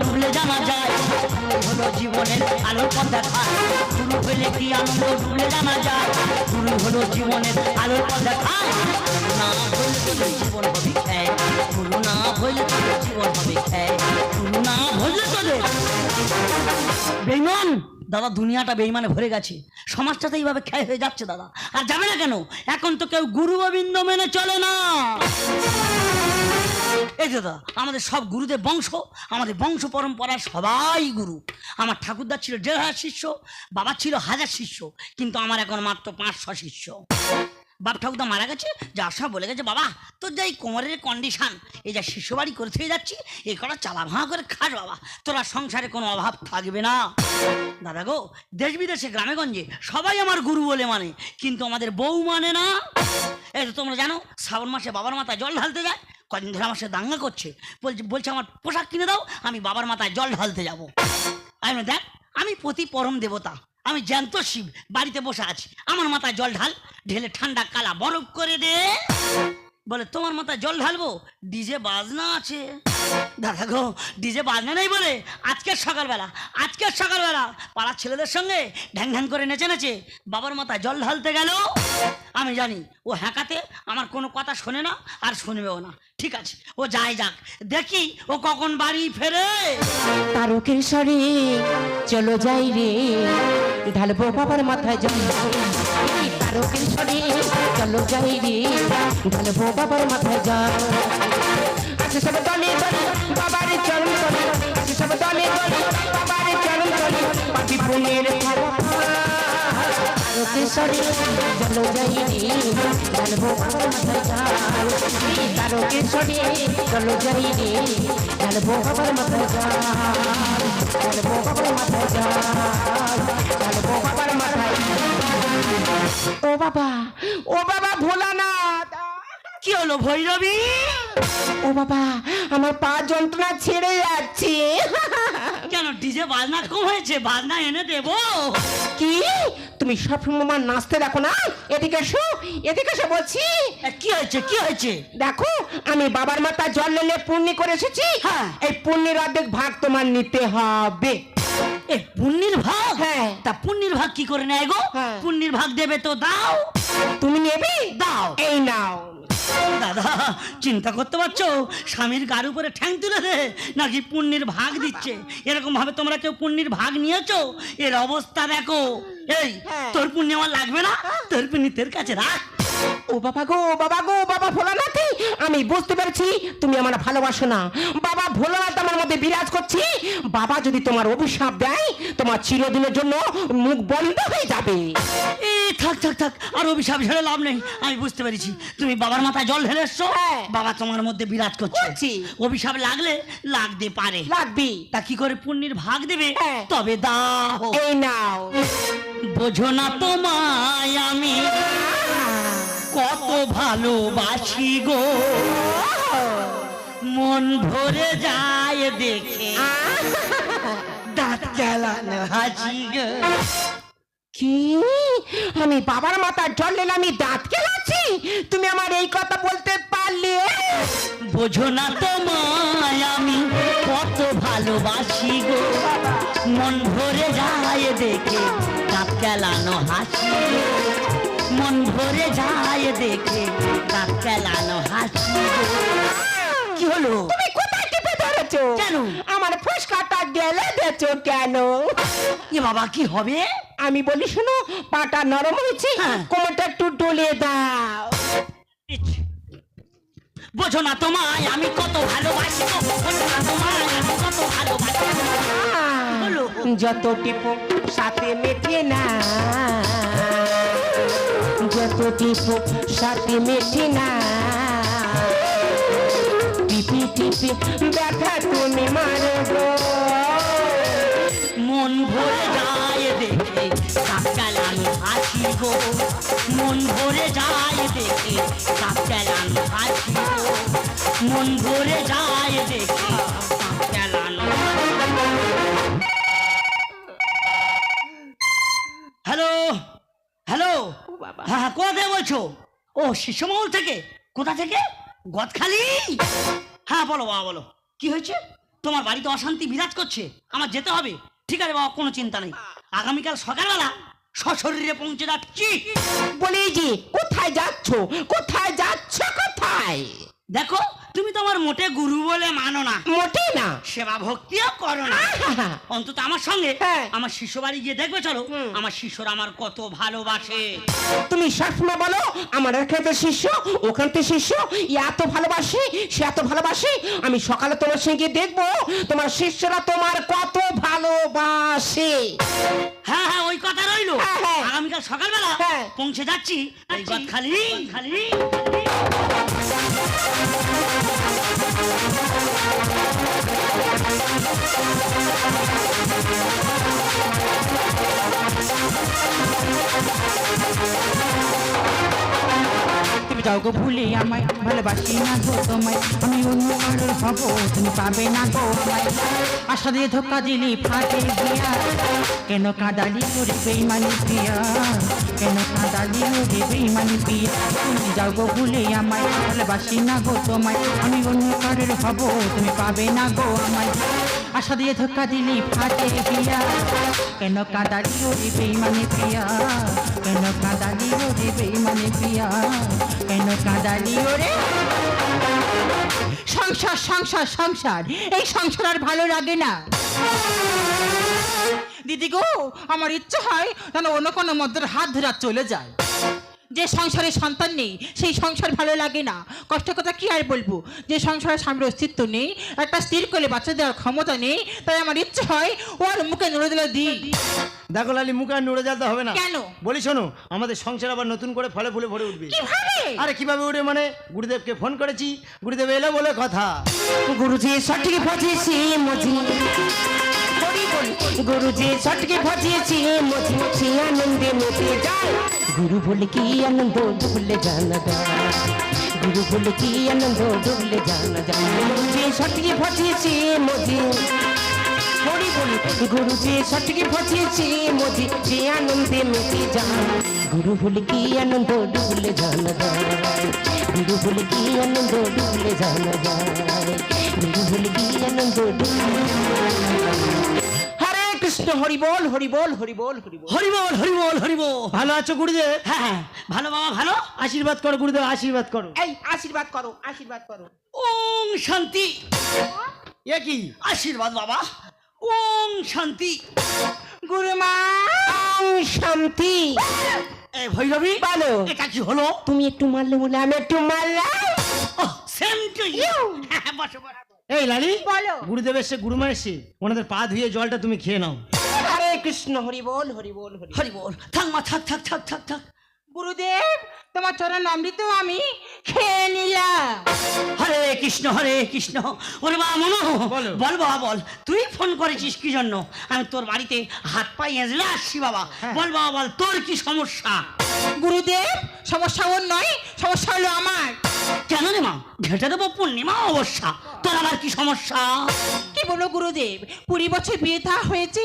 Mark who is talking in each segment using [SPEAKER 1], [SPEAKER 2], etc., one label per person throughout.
[SPEAKER 1] ডুবলে জানা যায়, হলো জীবনের আলোর পথ দেখায়। গুরু হলে কি আনন্দ ডুবলে জানা যায়, গুরু হলো জীবনের আলোর পথ দেখায়। না হইলে তোদের জীবন হবে খেয়ে, গুরু না হইলে তোদের জীবন হবে খেয়ে, গুরু না হইলে তোদের। বেঈমান দাদা, দুনিয়াটা বেঈমানে ভরে গেছে, সমাজটাতে এইভাবে ক্ষয় হয়ে যাচ্ছে দাদা। আর যাবে না কেন? এখন তো কেউ গুরু গোবিন্দ মেনে চলে না। এই দাদা, আমাদের সব গুরুদের বংশ, আমাদের বংশ পরম্পরায় সবাই গুরু। আমার ঠাকুরদা ছিল ১,৫০০ শিষ্য, বাবা ছিল ১,০০০ শিষ্য, কিন্তু আমার এখন মাত্র ৫০০ শিষ্য। বাপ ঠাকুরদা মারা গেছে, যা আশা বলে গেছে, বাবা তোর যা এই কোমরের কন্ডিশন, এই যা শিষ্য বাড়ি করে থেকে যাচ্ছি, এই কটা চালা ভাঙা করে খাস বাবা, তোরা সংসারে কোনো অভাব থাকবে না। দাদা গো, দেশ বিদেশে গ্রামে গঞ্জে সবাই আমার গুরু বলে মানে, কিন্তু আমাদের বউ মানে না। এই তো তোমরা জানো, শ্রাবণ মাসে বাবার মাথায় জল ঢালতে যায়, কদিন ধরে আমার সাথে দাঙ্গা করছে, বলছে আমার পোশাক কিনে দাও, আমি বাবার মাথায় জল ঢালতে যাবো। আমি দেখ, আমি প্রতি পরম দেবতা, আমি জ্যান্ত শিব, বাড়িতে বসে আছি, আমার মাথায় জল ঢাল, ঢেলে ঠান্ডা কালা বরফ করে দে। বলে তোমার মাথায় জল ঢালবো, ডিজে বাজনা আছে। দাদা গো, ডিজে বাজনা নেই বলে আজকের সকালবেলা পাড়ার ছেলেদের সঙ্গে ঢ্যাং ঢ্যাং করে নেচে নেচে বাবার মাথায় জল ঢালতে গেল। আমি জানি ও হ্যাঁকাতে আমার কোনো কথা শোনে না, আর শুনবেও না। ঠিক আছে, ও যাই যাক, দেখি ও কখন বাড়ি ফেরে।
[SPEAKER 2] তারকেশ্বরী চলো যাই রে, ঢালবো বাবার মাথায় জল। তারকেশ্বরী চলো যাই রে, ঢালবো বাবার মাথায় জল। আচ্ছা সব দলে দলে বাবার চরণ তলে, আচ্ছা সব দলে দলে বাবার চরণ তলে, পাপি পুণ্যের তারকেশ্বরী চলো যাই রে, ঢালবো বাবার মাথায় জল। তারকেশ্বরী চলো যাই রে, ঢালবো বাবার মাথায় জল। ঢালবো বাবার মাথায় জল, ঢালবো বাবার মাথায়। ও বাবা, ও বাবা ভোলানাথ।
[SPEAKER 1] কি হলো ভৈরবী?
[SPEAKER 2] ও বাবা, আমার পা যন্ত্রণা ছেড়ে যাচ্ছে।
[SPEAKER 1] কেন, ডিজে বাজনা কম হয়েছে, বাজনা এনে দেবো।
[SPEAKER 2] কি তুমি সবসময় নাচতে দেখো না? এদিকে এসো, এদিকে এসো বলছি।
[SPEAKER 1] কি হয়েছে, কি হয়েছে?
[SPEAKER 2] দেখো, আমি বাবার মাথায় জল নিয়ে পুণ্যি করে এসেছি।
[SPEAKER 1] হ্যাঁ।
[SPEAKER 2] এই পুণ্যের অর্ধেক ভাগ তোমার নিতে হবে।
[SPEAKER 1] এ পুণ্যের ভাগ?
[SPEAKER 2] হ্যাঁ।
[SPEAKER 1] তা পুণ্যের ভাগ কি করে নেয় গো?
[SPEAKER 2] হ্যাঁ।
[SPEAKER 1] পুণ্যের ভাগ দেবে তো দাও।
[SPEAKER 2] তুমি নেবে?
[SPEAKER 1] দাও।
[SPEAKER 2] এই নাও।
[SPEAKER 1] দাদা, চিন্তা করতে পারছো, স্বামীর গার উপরে ঠ্যাং তুলে দে নাকি পুণ্যের ভাগ দিচ্ছে। এরকম ভাবে তোমরা কেউ পুণ্যের ভাগ নিয়েছো? এর অবস্থা দেখো। এই তোর পুণ্য আমার লাগবে না, তোর পুণ্য তোর কাছে রাখ।
[SPEAKER 2] ও বাবা গো, বাবা গো, বাবা ভোলানাথ, আমি বুঝতে পেরেছি তুমি আমার ভালোবাসো না। বাবা ভোলানাথ আমার মধ্যে বিরাজ করছি। বাবা যদি তোমার অভিশাপ দেয়, তোমার চিরদিনের জন্য মুখ বন্ধ হয়ে যাবে।
[SPEAKER 1] এই থাক থাক থাক, আর অভিশাপ ঝেড়ে লাভ নেই। আমি বুঝতে পেরেছি, তুমি বাবার মাথায় জল ঢেলে এসছো, বাবা তোমার মধ্যে বিরাজ করছে। অভিশাপ লাগলে লাগতে পারে,
[SPEAKER 2] লাগবি।
[SPEAKER 1] তা কি করে পুণ্যের ভাগ দেবে? তবে দাও।
[SPEAKER 2] এই নাও।
[SPEAKER 1] বোঝো না তোমায় আমি কত ভালোবাসি গো, মন ভরে যায় দেখে দাঁত কেলানো হাসি গো।
[SPEAKER 2] কি আমি বাবার মাথায় জল নিলাম, আমি দাঁত কেলাচ্ছি? তুমি আমার এই কথা বলতে পারলে?
[SPEAKER 1] বোঝো না তোমায় আমি কত ভালোবাসি গো, মন ভরে যায় দেখে দাঁত কেলানো হাসি, মন ভরে যায় দেখে দাঁত কেলানো হাসি। কি হলো?
[SPEAKER 2] তুমি কোথায় টিপে ধরেছো?
[SPEAKER 1] কেন?
[SPEAKER 2] আমার ফুসকাটা গেলে দেছো কেন?
[SPEAKER 1] এ বাবা, কি হবে?
[SPEAKER 2] আমি বলি শোনো, পাটা নরম হয়েছে, কোমরটা একটু ডলিয়ে দাও।
[SPEAKER 1] বোঝো না তোমায় আমি কত ভালোবাসি গো, বোঝো না তোমায় আমি কত ভালোবাসি। বলো।
[SPEAKER 2] যত টিপো সাথে মেটে না, যত টিপো সাথে মেটে না, টিপি টিপি ব্যথা তুমি মারো গো।
[SPEAKER 1] মন ভরে যায় দেখে দাঁত কেলানো হাসি গো, মন ভরে যায় দেখে দাঁত কেলানো হাসি গো, মন ভরে যায় দেখে দাঁত কেলানো। হ্যালো হ্যালো, হ্যাঁ হ্যাঁ, কোথা থেকে বলছো? ও শিষ্যমহল থেকে। কোথা থেকে? গদখালি। হ্যাঁ বলো বাবা, বলো কি হয়েছে? তোমার বাড়িতে অশান্তি বিরাজ করছে, আমার যেতে হবে। ঠিক আছে বাবা, কোনো চিন্তা নেই, আগামীকাল সকালবেলা সশরীরে পৌঁছে যাচ্ছি।
[SPEAKER 2] বলি যে কোথায় যাচ্ছ, কোথায় যাচ্ছ, কোথায়?
[SPEAKER 1] দেখো, তুমি তো আমার মোটে গুরু বলে মানো না,
[SPEAKER 2] মোটে না।
[SPEAKER 1] সেবা ভক্তিও করো না। অন্তত আমার সঙ্গে
[SPEAKER 2] হ্যাঁ।
[SPEAKER 1] আমার শিষ্য বাড়ি গিয়ে দেখবে চলো,
[SPEAKER 2] হুম।
[SPEAKER 1] আমার শিষ্যরা আমার কত ভালোবাসে।
[SPEAKER 2] তুমি সবসময় বলো আমার এখানে তো শিষ্য, ওখানে তো শিষ্য, এত ভালোবাসে, সে এত ভালোবাসে। আমি সকালে তোমার সঙ্গে দেখবো তোমার শিষ্যরা তোমার কত ভালোবাসে।
[SPEAKER 1] হ্যাঁ হ্যাঁ, ওই কথা রইলো।
[SPEAKER 2] হ্যাঁ, হ্যাঁ।
[SPEAKER 1] আগামীকাল সকালবেলা
[SPEAKER 2] হ্যাঁ।
[SPEAKER 1] পৌঁছে যাচ্ছি। এই ঘর খালি খালি।
[SPEAKER 3] তুমি যাও গো ভুলে আমায়, ভালোবাসি না গো তোমায়, আমি অন্য কারোর হব, তুমি পাবে না গো আমায়। আশা দিয়ে ধোকা দিলি ফাটে গিয়া, কেন কাঁদালি ওরে বেইমানি পিয়া, কেন কাঁদালি ওরে বেইমানি পিয়া। তুমি যাও গো ভুলে আমায়, ভালোবাসি না গো তোমায়, আমি অন্য কারোর হব, তুমি পাবে না গো আমায়। আশা দিয়ে ধোকা দিলি ফাটে গিয়া, কেন কাঁদালি ওরে বেইমানি পিয়া, কেন কাঁদালি ওরে বেইমানি পিয়া, কেন কাঁদালি ওরে। সংসার সংসার সংসার, এই সংসার আর ভালো লাগে না দিদি গো। আমার ইচ্ছে হয় যেন অন্য কোনো মধ্যের হাত ধরে চলে যায়। যে সংসারে সন্তান নেই সেই সংসার ভালো লাগে না। কষ্ট কথা কি আর বলবো, যে সংসারে স্বামীর অস্তিত্ব নেই, একটা স্থির করে বাচ্চা দেওয়ার ক্ষমতা নেই, তাই আমার ইচ্ছে হয় ওর মুখে নুড়ে দিলে দিই।
[SPEAKER 4] দেখো লালি, মুখে আর নুড়ে যেতে হবে না।
[SPEAKER 3] কেন?
[SPEAKER 4] বলি শোনো, আমাদের সংসার আবার নতুন করে ফলে ফুলে ভরে উঠবে।
[SPEAKER 3] কিভাবে?
[SPEAKER 4] আরে কিভাবে উঠবে মানে, গুরুদেবকে ফোন করেছি, গুরুদেব এলো বলে কথা।
[SPEAKER 2] গুরুজি সঠিক বুঝিয়েছি মজি, গুরুজি সঠিক বুঝিয়েছি মজি, সে আনন্দে মেতে যায়। গুরু বলে কি আনন্দ ডুবলে জানা যায়, গুরু বলে কি আনন্দ ডুবলে জানা যায়। গুরুজি সঠিক বুঝিয়েছি মজি, গুরুজি সঠিক বুঝিয়েছি মজি, সে আনন্দে মেতে যায়। গুরু বলে কি আনন্দ ডুবলে জানা যায়, গুরু বলে কি আনন্দ ডুবলে জানা যায়, গুরু বলে কি আনন্দ ডুবলে। হরে কৃষ্ণ, হরি বল হরি বল হরি বল হরি বল।
[SPEAKER 1] হরিবল হরিবল হরিবল।
[SPEAKER 4] ভালো আছো গুরুদেব?
[SPEAKER 1] হ্যাঁ হ্যাঁ, ভালো বাবা ভালো।
[SPEAKER 4] আশীর্বাদ করো গুরুদেব, আশীর্বাদ করো।
[SPEAKER 2] এই আশীর্বাদ করো, আশীর্বাদ করো।
[SPEAKER 1] ওং শান্তি।
[SPEAKER 4] এ কি?
[SPEAKER 1] আশীর্বাদ বাবা। ওং শান্তি।
[SPEAKER 2] গুরুমা শান্তি।
[SPEAKER 1] এ ভৈরবী,
[SPEAKER 2] বলো।
[SPEAKER 1] এটা কি হলো?
[SPEAKER 2] তুমি একটু মারলে বলে আমি একটু মারলাম।
[SPEAKER 1] Same to you. বসো বসো।
[SPEAKER 4] এই লালি,
[SPEAKER 2] বলো।
[SPEAKER 4] গুরুদেব এসে, গুরুমা এসে, ওনাদের পা ধুয়ে জলটা তুমি খেয়ে নাও।
[SPEAKER 2] হরে কৃষ্ণ, হরি বল হরি বল হরি বল।
[SPEAKER 1] হরিবল। থাক মা, থাক থাক থাক থাক থাক।
[SPEAKER 2] গুরুদেব, তোমার চরণ অমৃত আমি খেয়ে নিলাম।
[SPEAKER 1] হরে কৃষ্ণ হরে কৃষ্ণ। ওরে বাবা মনো,
[SPEAKER 4] বলো।
[SPEAKER 1] বল বাবা বল, তুই ফোন করেছিস কি জন্য? আমি তোর বাড়িতে হাত পাই এজলে আসছি বাবা। বল বাবা বল, তোর কি সমস্যা?
[SPEAKER 2] গুরুদেব, সমস্যা ওর নয়, সমস্যা হলো আমার।
[SPEAKER 1] কেন রে মা? ঘেটে দেবো পূর্ণিমা অবশ্যা, তোর আবার কি সমস্যা?
[SPEAKER 2] কি বলো গুরুদেব, 20 বছর বিয়ে থা হয়েছে,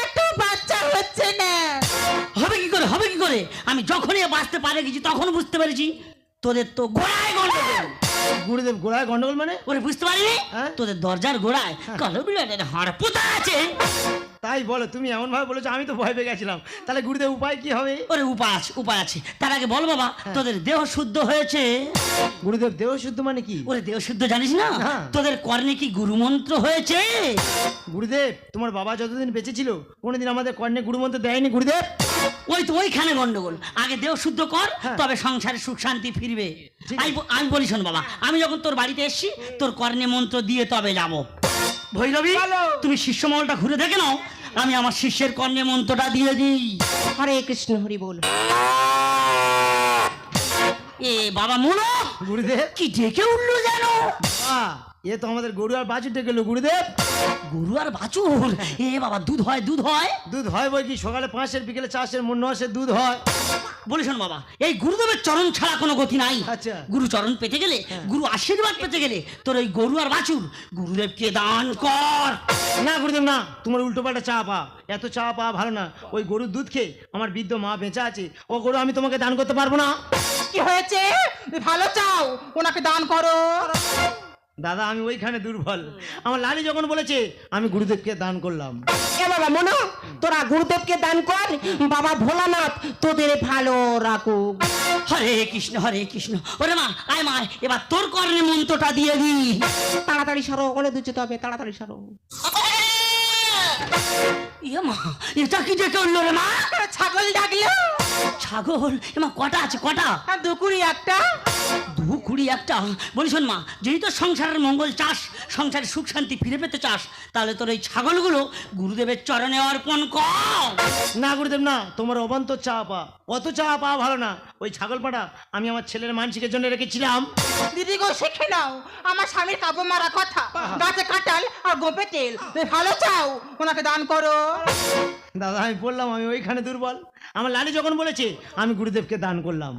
[SPEAKER 2] একটা বাচ্চা হচ্ছে না।
[SPEAKER 1] হবে কি করে, হবে কি করে? আমি যখনই বাঁচতে পারে গেছি তখন বুঝতে পেরেছি তোদের তো গোড়ায় গন্ডগোল।
[SPEAKER 4] গুরুদেব গোড়ায় গন্ডগোল মানে?
[SPEAKER 1] ওরে বুঝতে পারিনি?
[SPEAKER 4] হ্যাঁ?
[SPEAKER 1] তোদের দরজার গোড়ায় কালো বিড়ালের হাড় পোতা আছে।
[SPEAKER 4] তাই বলো, তুমি এমন ভাবে বলেছো আমি তো ভয় পেয়ে গেছিলাম। তাহলে গুরুদেব উপায় কি হবে?
[SPEAKER 1] ওরে উপায় আছে, উপায় আছে। তার আগে বল বাবা, তোদের দেহ শুদ্ধ হয়েছে?
[SPEAKER 4] গুরুদেব দেহ শুদ্ধ মানে কি?
[SPEAKER 1] ওরে দেহ শুদ্ধ জানিস না?
[SPEAKER 4] না।
[SPEAKER 1] তোদের কর্ণে কি গুরুমন্ত্র হয়েছে?
[SPEAKER 4] গুরুদেব, তোমার বাবা যতদিন বেঁচে ছিল কোনোদিন আমাদের কর্ণে গুরুমন্ত্র দেয়নি গুরুদেব।
[SPEAKER 1] ওই তো ওইখানে গন্ডগোল। আগে দেহ শুদ্ধ কর,
[SPEAKER 4] হ্যাঁ।
[SPEAKER 1] তবে সংসারে সুখ শান্তি ফিরবে।
[SPEAKER 4] ঠিক
[SPEAKER 1] আমি বলি শোন বাবা, আমি যখন তোর বাড়িতে এসছি তোর কর্ণে মন্ত্র দিয়ে তবে যাব। ভৈরবী, তুমি শিষ্যমহলটা ঘুরে দেখে নাও, আমি আমার শিষ্যের কর্ণে মন্ত্রটা দিয়ে দিই।
[SPEAKER 2] হরে কৃষ্ণ, হরি বল।
[SPEAKER 1] এ বাবা মনো,
[SPEAKER 4] গুরুদেব,
[SPEAKER 1] কি ডেকে উঠলো জানো?
[SPEAKER 4] এ তো আমাদের গরু আর বাছুর ডেকে এলো গুরুদেব।
[SPEAKER 1] গরু আর বাছুর? এ বাবা, দুধ হয় দুধ হয়?
[SPEAKER 4] দুধ হয় বই কি, সকালে 5-এর বিকেলে 4-এর মন 9-এর দুধ হয়।
[SPEAKER 1] বলি শোন বাবা, এই গুরুদেবের চরণ ছাড়া কোনো গতি নাই।
[SPEAKER 4] আচ্ছা।
[SPEAKER 1] গুরু চরণ পেতে গেলে, গুরু আশীর্বাদ পেতে গেলে তোর ওই গরু আর বাছুর গুরুদেবকে দান কর।
[SPEAKER 4] না গুরুদেব না, তোমার উল্টো পাল্টা চা পা, এত চা পা ভালো না। ওই গরুর দুধ খেয়ে আমার বৃদ্ধ মা বেঁচে আছে, ও গরু আমি তোমাকে দান করতে পারবো না।
[SPEAKER 3] কি হয়েছে? ভালো চাও, ওনাকে দান করো।
[SPEAKER 4] দাদা আমি ওইখানে দুর্বল। আমার লালি যখন বলেছে আমি গুরুদেবকে দান করলাম।
[SPEAKER 2] এ বাবা মনো, তোরা গুরুদেবকে দান কর, বাবা ভোলানাথ তোদের ভালো রাখুক।
[SPEAKER 1] হরে কৃষ্ণ হরে কৃষ্ণ। ওরে মা আয় মা, এবার তোর কর্ণে মন্ত্রটা দিয়ে দি।
[SPEAKER 2] তাড়াতাড়ি সরো, অনেক দূর যেতে হবে, তাড়াতাড়ি সরো।
[SPEAKER 1] ইয়ে মা, এটা কি ডেকে উঠলো রে মা?
[SPEAKER 3] ছাগল ডাকলো।
[SPEAKER 1] ছাগল? এমা কটা আছে কটা?
[SPEAKER 3] দুকুড়ি একটা।
[SPEAKER 1] 2-21টা। বলি শোন মা, যদি তোর সংসারের মঙ্গল চাস, সংসারের সুখ শান্তি ফিরে পেতে চাস, তাহলে তোর এই ছাগলগুলো গুরুদেবের চরণে অর্পণ কর।
[SPEAKER 4] না গুরুদেব না, তোমার অবান্তর চা পা, অত চা পা ভালো না। ওই ছাগল পাটা আমি আমার ছেলের মানসিকের জন্য রেখেছিলাম।
[SPEAKER 3] দিদি গো শিখে নাও, আমার স্বামীর কাবু মারা কথা, গাছে কাঁঠাল আর গোপে তেল। তুমি ভালো চাও, ওনাকে দান করো।
[SPEAKER 4] দাদা আমি বললাম আমি ওইখানে দুর্বল। আমার লালি যখন বলেছে আমি গুরুদেবকে দান করলাম।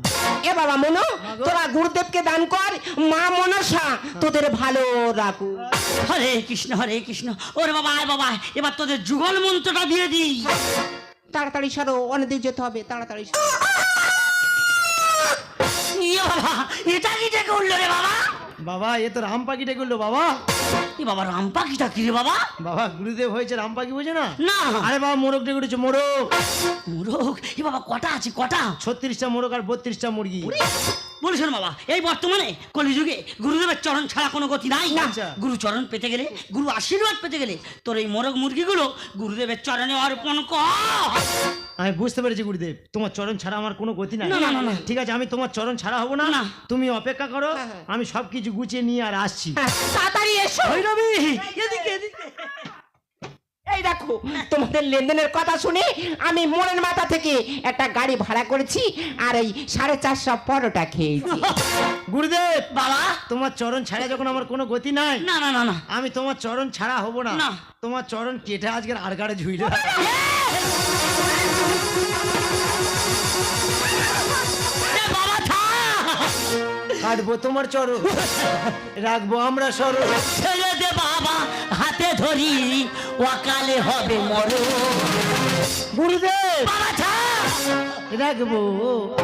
[SPEAKER 2] এ বাবা মনো, তোরা গুরুদেবকে দান কর, মা মনসা তোদের ভালো রাখুক।
[SPEAKER 1] হরে কৃষ্ণ হরে কৃষ্ণ। ওরে বাবা আয় বাবা, এবার তোদের যুগল মন্ত্রটা দিয়ে দিই।
[SPEAKER 2] তাড়াতাড়ি সরো, অনেক দূর যেতে হবে, তাড়াতাড়ি সরো।
[SPEAKER 1] ইয়ে বাবা, এটা কি ডেকে উঠলো রে বাবা?
[SPEAKER 4] বাবা এ তো রাম পাখি ডেকে উঠলো বাবা।
[SPEAKER 1] এ বাবা রাম পাখিটা কি রে বাবা?
[SPEAKER 4] বাবা গুরুদেব হয়েছে রাম পাখি বোঝে না?
[SPEAKER 1] না।
[SPEAKER 4] আরে বাবা মোরগ ডেকে উঠেছে, মোরগ।
[SPEAKER 1] মোরগ? এ বাবা কটা আছে কটা?
[SPEAKER 4] 36টা মোরগ আর 32টা মুরগি।
[SPEAKER 1] বলি শোন বাবা, এই বর্তমানে কলিযুগে গুরুদেবের চরণ ছাড়া কোনো গতি নাই।
[SPEAKER 4] আচ্ছা।
[SPEAKER 1] গুরু চরণ পেতে গেলে, গুরু আশীর্বাদ পেতে গেলে তোর এই মোরগ মুরগিগুলো গুরুদেবের চরণে অর্পণ কর।
[SPEAKER 4] আমি বুঝতে পেরেছি গুরুদেব, তোমার চরণ ছাড়া আমার কোনো গতি নাই।
[SPEAKER 1] না, না, না, না।
[SPEAKER 4] ঠিক আছে আমি তোমার চরণ ছাড়া হব না।
[SPEAKER 1] না।
[SPEAKER 4] তুমি অপেক্ষা করো, আমি সবকিছু গুছিয়ে নিয়ে আর আসছি।
[SPEAKER 3] তাড়াতাড়ি এসো।
[SPEAKER 1] ভৈরবী, এদিকে এদিকে।
[SPEAKER 2] এই দেখো, তোমাদের লেনদেনের কথা শুনে আমি মোড়ের মাথা থেকে একটা গাড়ি ভাড়া করেছি আর এই 450 পরোটা খেয়েছি।
[SPEAKER 4] গুরুদেব
[SPEAKER 1] বাবা
[SPEAKER 4] তোমার চরণ ছাড়া যখন আমার কোনো গতি নাই,
[SPEAKER 1] না না না না
[SPEAKER 4] আমি তোমার চরণ ছাড়া হব না।
[SPEAKER 1] না।
[SPEAKER 4] তোমার চরণ কেটে আজকের আর গাড়ে ঝুইলে
[SPEAKER 1] এ বাবা থাক।
[SPEAKER 4] কাটবো তোমার চরণ, রাখবো আমরা সরণ।
[SPEAKER 1] ছেড়ে দে বাবা, হাতে ধরি, অকালে হবে মরণ।
[SPEAKER 4] গুরুদেব
[SPEAKER 1] বাবা থাক।
[SPEAKER 4] রাখবো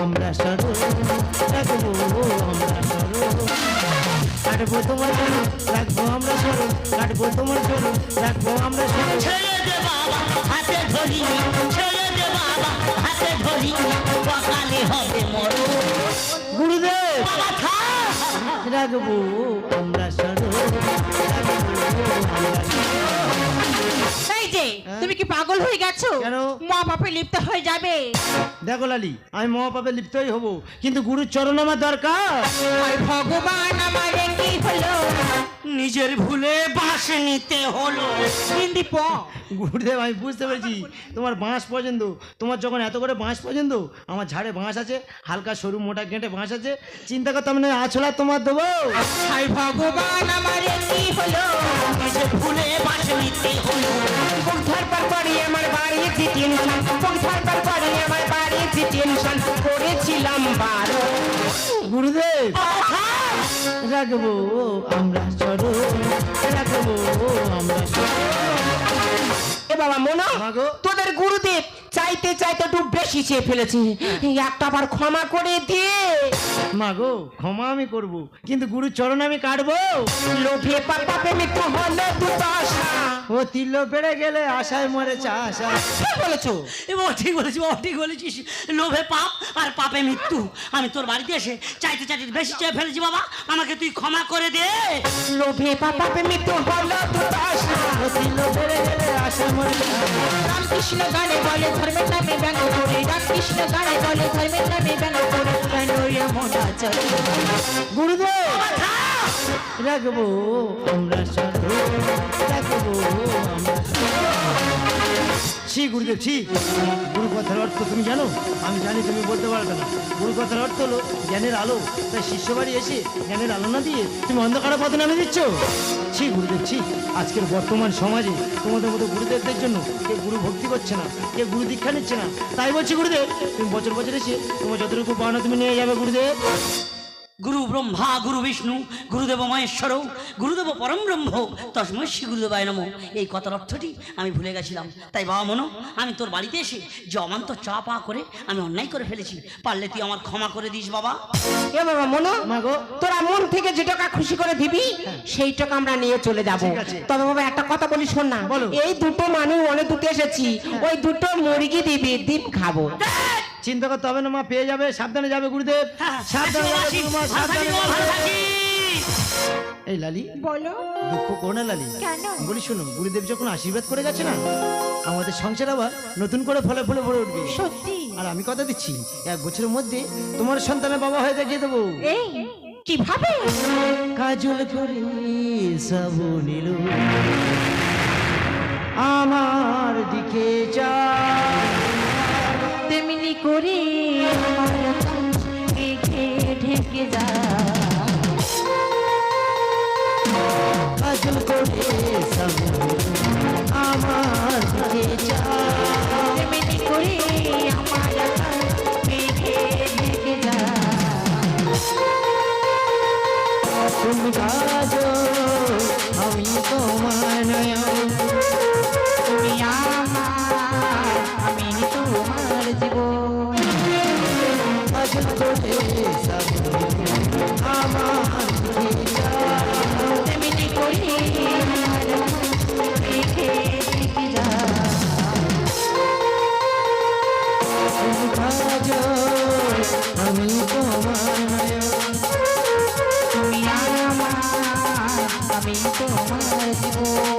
[SPEAKER 4] আমরা সরণ, রাখবো আমরা সরণ। কাটবো তোমার চরণ, রাখবো আমরা সরণ। কাটবো তোমার চরণ, রাখবো আমরা সরণ।
[SPEAKER 1] ছেড়ে দে বাবা, হাতে ধরি, ছেড়ে দে বাবা, হাতে ধরি, অকালে হবে মরণ।
[SPEAKER 4] গুরুদেব
[SPEAKER 1] বাবা থাক।
[SPEAKER 4] রাখবো আমরা সরণ, রাখবো আমরা সরণ।
[SPEAKER 3] এই যে তুমি কি পাগল হয়ে গেছো?
[SPEAKER 4] কেন?
[SPEAKER 3] মা বাপে লিপ্ত হয়ে যাবে।
[SPEAKER 4] দেখো লালি, আমি মহাপাপে লিপ্তই হব, কিন্তু গুরুর চরণ আমার দরকার।
[SPEAKER 3] আর ভগবান আমার কি হলো?
[SPEAKER 1] নিজের ভুলে বাস নিতে হলো।
[SPEAKER 3] হিন্দি প
[SPEAKER 4] গুরুদেব আমি বুঝতে পেরেছি তোমার বাঁশ পছন্দ। তোমার যখন এত করে বাঁশ পছন্দ, আমার ঝাড়ে বাঁশ আছে, হালকা সরু মোটা গেঁটে বাঁশ আছে, চিন্তা করতে আমি আছলা তোমার দেবো।
[SPEAKER 3] আর ভগবান আমার কি হলো?
[SPEAKER 1] নিজের ভুলে বাস নিতে হলো।
[SPEAKER 2] পৌঁছার পর পরই আমার বাড়িতে টেনশন, পৌঁছার পর পরই আমার বাড়িতে টেনশন, করেছিলাম 12।
[SPEAKER 4] গুরুদেব
[SPEAKER 1] বাবা থাক।
[SPEAKER 4] রাখবো আমরা সরণ, রাখবো আমরা সরণ।
[SPEAKER 2] এ বাবা মনো,
[SPEAKER 4] মাগো।
[SPEAKER 2] তোদের গুরুদেব চাইতে চাইতে একটু বেশি চেয়ে ফেলেছে, এই একটা বার ক্ষমা করে দে।
[SPEAKER 4] মা গো ক্ষমা আমি করব, কিন্তু গুরুর চরণ আমি কাটবো।
[SPEAKER 2] লোভে পাপে মৃত্যু হলো দুর্দশা।
[SPEAKER 4] ও তিল বেড়ে গেলে আশায় মরেছে আশা।
[SPEAKER 2] কি বলেছো?
[SPEAKER 1] এ বাবা ঠিক বলেছিস, বাবা ঠিক বলেছিস। লোভে পাপ আর পাপে মৃত্যু। আমি তোর বাড়িতে এসে চাইতে চাইতে বেশি চেয়ে ফেলেছি বাবা, আমাকে তুই ক্ষমা করে দে।
[SPEAKER 2] লোভে পাপে মৃত্যু হলো দুর্দশা।
[SPEAKER 4] ও তিল বেড়ে গেলে আশায় মরেছে আশা।
[SPEAKER 3] রামকৃষ্ণ গানে বলে ধর্মের নামে ব্যঙ্গ করে, রামকৃষ্ণ গানে বলে ধর্মের নামে ব্যঙ্গ করে, কেন এমন আচরণ?
[SPEAKER 4] গুরুদেব
[SPEAKER 1] বাবা থাক।
[SPEAKER 4] রাখবো আমরা সরণ, রাখবো আমরা সরণ। ছি গুরুদেব ছি। গুরু কথার অর্থ তুমি জানো? আমি জানি তুমি বলতে পারবে না। গুরু কথার অর্থ হলো জ্ঞানের আলো। তাই শিষ্য বাড়ি এসে জ্ঞানের আলো না দিয়ে তুমি অন্ধকারের পথে নামে দিচ্ছ। ছি গুরুদেব ছি। আজকের বর্তমান সমাজে তোমাদের মতো গুরুদেবদের জন্য কেউ গুরু ভক্তি করছে না, কেউ গুরু দীক্ষা নিচ্ছে না। তাই বলছি গুরুদেব, তুমি বছর বছর এসে তোমার যতটুকু পাওনা তুমি নিয়ে যাবে গুরুদেব।
[SPEAKER 1] গুরু ব্রহ্মা গুরু বিষ্ণু গুরুদেব মহেশ্বর গুরুদেব পরম ব্রহ্ম তস্মৈ শ্রী গুরুদেবায় নমঃ। এই কথার অর্থটি আমি ভুলে গেছিলাম। তাই বাবা মনো, আমি তোর বাড়িতে এসে যে অমান্ত চা পা করে আমি অন্যায় করে ফেলেছি, পারলে তুই আমার ক্ষমা করে দিস বাবা।
[SPEAKER 2] এ বাবা মনো,
[SPEAKER 4] মা গো।
[SPEAKER 2] তোরা মন থেকে যে টাকা খুশি করে দিবি সেই টাকা আমরা নিয়ে চলে যাব।
[SPEAKER 4] ঠিক আছে।
[SPEAKER 2] তবে বাবা একটা কথা বলি, শোন না,
[SPEAKER 4] বলো।
[SPEAKER 2] এই দুটো মানুষ অনেক দুটো এসেছি, ওই দুটো মুরগি দিবি, ডিম খাবো।
[SPEAKER 4] চিন্তা করতে হবে না মা, পেয়ে যাবে। সাবধানে যাবে গুরুদেব, সাবধানে যাবে গুরুমা, সাবধানে যাবে। এই লালি,
[SPEAKER 2] বলো।
[SPEAKER 4] দুঃখ করো না লালি।
[SPEAKER 2] কেন?
[SPEAKER 4] বলি শোনো, গুরুদেব যখন আশীর্বাদ করে গেছে না, আমাদের সংসার আবার নতুন করে ফলে ফলে ভরে উঠবে।
[SPEAKER 2] সত্যি?
[SPEAKER 4] আর আমি কথা দিচ্ছি, 1 বছরের মধ্যে তোমার সন্তানের বাবা হয়ে দেখিয়ে দেবো।
[SPEAKER 2] এই কিভাবে?
[SPEAKER 4] কাজল করে সাবু নীল আমার দিকে যা,
[SPEAKER 2] তেমনি করে আমার মেঘে ঢেকে যা।
[SPEAKER 4] কাজল করে সাবু নীল আমার দিকে যা,
[SPEAKER 2] তেমনি করে আমার মেঘে ঢেকে যা।
[SPEAKER 4] তুমি কাজল, আমি তোমার নয়ন,
[SPEAKER 2] তুমি আমার, আমি তোমার জীবন।
[SPEAKER 4] কাজল করে সাবু নীল আমার দিকে যা,
[SPEAKER 2] তেমনি করে আমার মেঘে ঢেকে যা।
[SPEAKER 4] তুমি কাজল, আমি তোমার নয়ন,
[SPEAKER 2] তুমি আমার, আমি তোমার জীবন।